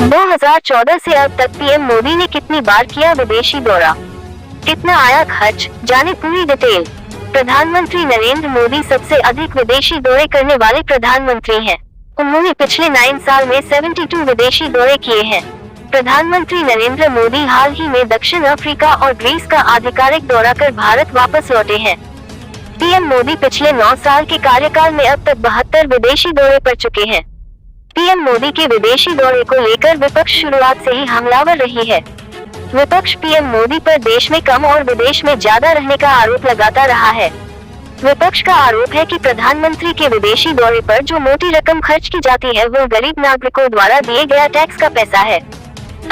2014 से अब तक पीएम मोदी ने कितनी बार किया विदेशी दौरा, कितना आया खर्च, जाने पूरी डिटेल। प्रधानमंत्री नरेंद्र मोदी सबसे अधिक विदेशी दौरे करने वाले प्रधानमंत्री हैं। उन्होंने पिछले 9 साल में 72 विदेशी दौरे किए हैं। प्रधानमंत्री नरेंद्र मोदी हाल ही में दक्षिण अफ्रीका और ग्रीस का आधिकारिक दौरा कर भारत वापस लौटे हैं। पीएम मोदी पिछले 9 साल के कार्यकाल में अब तक 72 विदेशी दौरे कर चुके हैं। पीएम मोदी के विदेशी दौरे को लेकर विपक्ष शुरुआत से ही हमलावर रही है। विपक्ष पीएम मोदी पर देश में कम और विदेश में ज्यादा रहने का आरोप लगाता रहा है। विपक्ष का आरोप है कि प्रधानमंत्री के विदेशी दौरे पर जो मोटी रकम खर्च की जाती है वो गरीब नागरिकों द्वारा दिए गया टैक्स का पैसा है।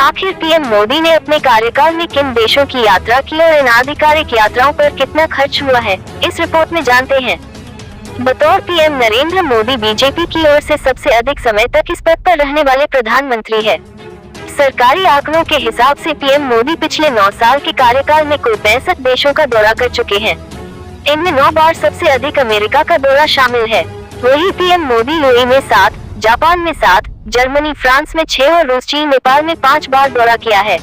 आखिर पीएम मोदी ने अपने कार्यकाल में किन देशों की यात्रा की और इन आधिकारिक यात्राओं पर कितना खर्च हुआ है, इस रिपोर्ट में जानते हैं। बतौर पीएम नरेंद्र मोदी बीजेपी की ओर से सबसे अधिक समय तक इस पद पर रहने वाले प्रधानमंत्री है। सरकारी आंकड़ों के हिसाब से पीएम मोदी पिछले 9 साल के कार्यकाल में कुल 65 देशों का दौरा कर चुके हैं। इनमें 9 बार सबसे अधिक अमेरिका का दौरा शामिल है। वही पीएम मोदी यूएई में 7, जापान में 7, जर्मनी फ्रांस में 6 और रूस चीन नेपाल में 5 बार दौरा किया है।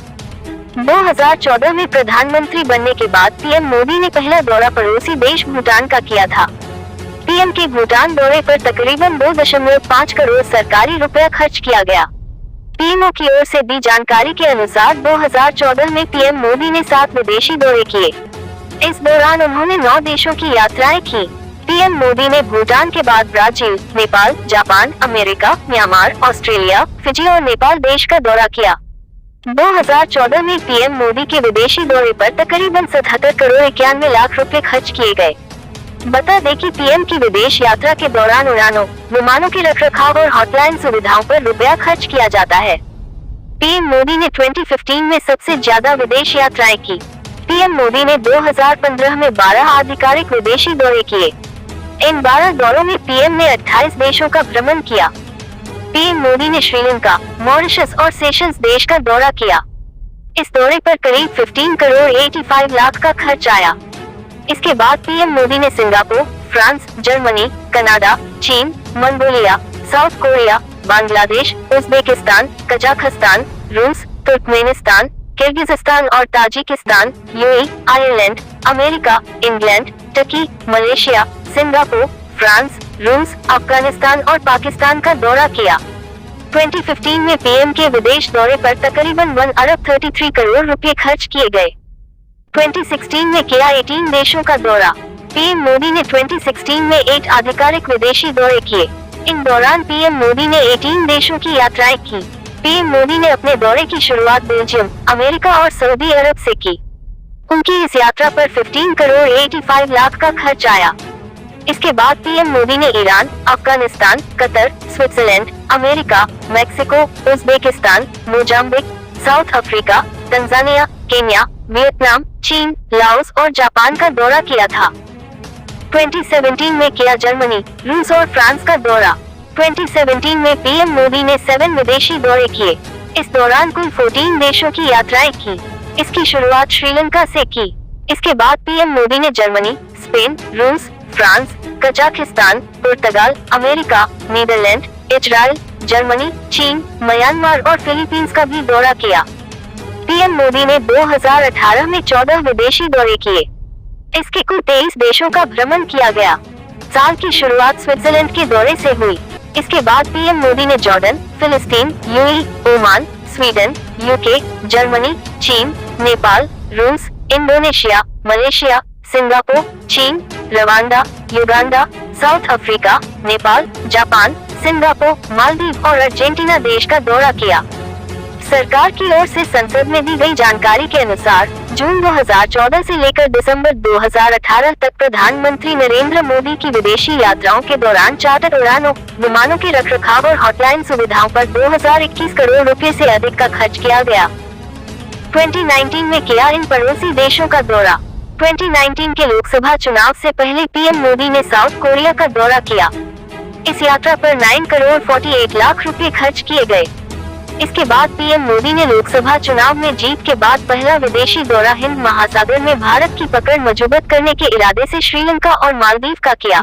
2014 में प्रधानमंत्री बनने के बाद पीएम मोदी ने पहला दौरा पड़ोसी देश भूटान का किया था। पीएम के भूटान दौरे पर तकरीबन 2.5 करोड़ सरकारी रुपया खर्च किया गया। पीएमओ की ओर से दी जानकारी के अनुसार 2014 में पीएम मोदी ने 7 विदेशी दौरे किए। इस दौरान उन्होंने 9 देशों की यात्राएं की। पीएम मोदी ने भूटान के बाद Brazil, Nepal, Japan, America, Myanmar, Australia, Fiji और नेपाल देश का दौरा किया। 2014 में पीएम मोदी के विदेशी दौरे पर तकरीबन 77 करोड़ 91 लाख रुपए खर्च किए गए। बता दें कि पीएम की विदेश यात्रा के दौरान उड़ानों, विमानों के रखरखाव और हॉटलाइन सुविधाओं पर रुपया खर्च किया जाता है। पीएम मोदी ने 2015 में सबसे ज्यादा विदेश यात्राएं की। पीएम मोदी ने 2015 में 12 आधिकारिक विदेशी दौरे किए। इन 12 दौरों में पीएम ने 28 देशों का भ्रमण किया। पीएम मोदी ने श्रीलंका, मॉरिशस और सेशल्स देश का दौरा किया। इस दौरे पर करीब 15 करोड़ 85 लाख का खर्च आया। इसके बाद पीएम मोदी ने सिंगापुर, फ्रांस, जर्मनी, कनाडा, चीन, Mongolia, south Korea, Bangladesh, Uzbekistan, Kazakhstan, रूस, तुर्कमेनिस्तान, किर्गिजिस्तान और Tajikistan, UAE, Ireland, America, England, Turkey, Malaysia, Singapore, France, रूस, अफगानिस्तान और पाकिस्तान का दौरा किया। 2015 में पीएम के विदेश दौरे पर तकरीबन 1 अरब 33 करोड़ रुपए खर्च किए गए। 2016 में किया 18 देशों का दौरा। पीएम मोदी ने 2016 में 8 आधिकारिक विदेशी दौरे किए। इन दौरान पीएम मोदी ने 18 देशों की यात्राएं की। पीएम मोदी ने अपने दौरे की शुरुआत बेल्जियम, अमेरिका और सऊदी अरब से की। उनकी इस यात्रा पर 15 करोड़ 85 लाख का खर्च आया। इसके बाद पीएम मोदी ने Iran, Afghanistan, Qatar, Switzerland, America, Mexico, Uzbekistan, Mozambique, south Africa, Tanzania, Kenya, Vietnam, चीन, लाओस और जापान का दौरा किया था। 2017 में किया जर्मनी, रूस और फ्रांस का दौरा। 2017 में पीएम मोदी ने 7 विदेशी दौरे किए। इस दौरान कुल 14 देशों की यात्राएं की। इसकी शुरुआत श्रीलंका से की। इसके बाद पीएम मोदी ने जर्मनी, स्पेन, रूस, फ्रांस, कजाकिस्तान, पुर्तगाल, अमेरिका, नीदरलैंड, इजराइल, जर्मनी, चीन, म्यांमार और फिलीपींस का भी दौरा किया। पीएम मोदी ने 2018 में 14 विदेशी दौरे किए। इसके कुल 23 देशों का भ्रमण किया गया। साल की शुरुआत स्विट्जरलैंड के दौरे से हुई। इसके बाद पीएम मोदी ने जॉर्डन, फिलिस्तीन, UAE, Oman, Sweden, UK, Germany, चीन, नेपाल, रूस, इंडोनेशिया, मलेशिया, सिंगापुर, चीन, Rwanda, Uganda, south Africa, Nepal, Japan, Singapore, Maldives और अर्जेंटीना देश का दौरा किया। सरकार की ओर से संसद में दी गई जानकारी के अनुसार जून 2014 से लेकर दिसंबर 2018 तक प्रधानमंत्री नरेंद्र मोदी की विदेशी यात्राओं के दौरान चार्टर उड़ानों, विमानों के रखरखाव और हॉटलाइन सुविधाओं पर 2021 करोड़ रुपए से अधिक का खर्च किया गया। 2019 में किया इन पड़ोसी देशों का दौरा। 2019 के लोकसभा चुनाव से पहले पीएम मोदी ने साउथ कोरिया का दौरा किया। इस यात्रा पर 9 करोड़ 48 लाख रुपए खर्च किए गए। इसके बाद पीएम मोदी ने लोकसभा चुनाव में जीत के बाद पहला विदेशी दौरा हिंद महासागर में भारत की पकड़ मजबूत करने के इरादे से श्रीलंका और मालदीव का किया।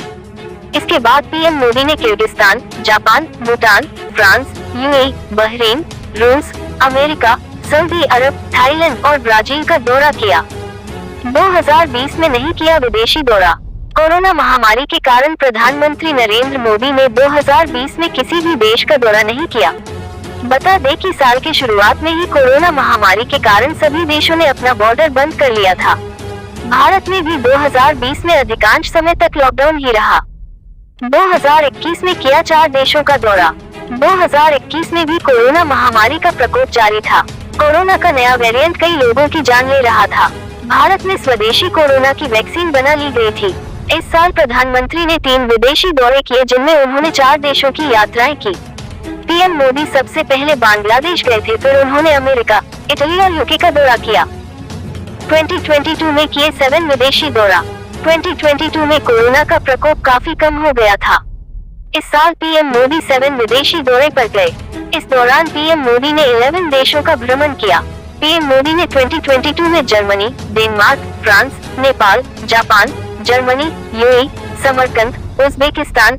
इसके बाद पीएम मोदी ने Kyrgyzstan, Japan, Bhutan, France, UAE, Bahrain, रूस, अमेरिका, सऊदी अरब, थाईलैंड और ब्राजील का दौरा किया। 2020 में नहीं किया विदेशी दौरा। कोरोना महामारी के कारण प्रधानमंत्री नरेंद्र मोदी ने 2020 में किसी भी देश का दौरा नहीं किया। बता दें कि साल की शुरुआत में ही कोरोना महामारी के कारण सभी देशों ने अपना बॉर्डर बंद कर लिया था। भारत में भी 2020 में अधिकांश समय तक लॉकडाउन ही रहा। 2021 में किया 4 देशों का दौरा। 2021 में भी कोरोना महामारी का प्रकोप जारी था। कोरोना का नया वेरिएंट कई लोगों की जान ले रहा था। भारत में स्वदेशी कोरोना की वैक्सीन बना ली गई थी। इस साल प्रधानमंत्री ने 3 विदेशी दौरे किए, जिनमें उन्होंने 4 देशों की यात्राएं की। पीएम मोदी सबसे पहले बांग्लादेश गए थे, फिर उन्होंने अमेरिका, इटली और यूके का दौरा किया। 2022 में किए 7 विदेशी दौरा। 2022 में कोरोना का प्रकोप काफी कम हो गया था। इस साल पीएम मोदी 7 विदेशी दौरे पर गए। इस दौरान पीएम मोदी ने 11 देशों का भ्रमण किया। पीएम मोदी ने 2022 में Germany, Denmark, France, Nepal, Japan, Germany, UAE, Samarkand, Uzbekistan,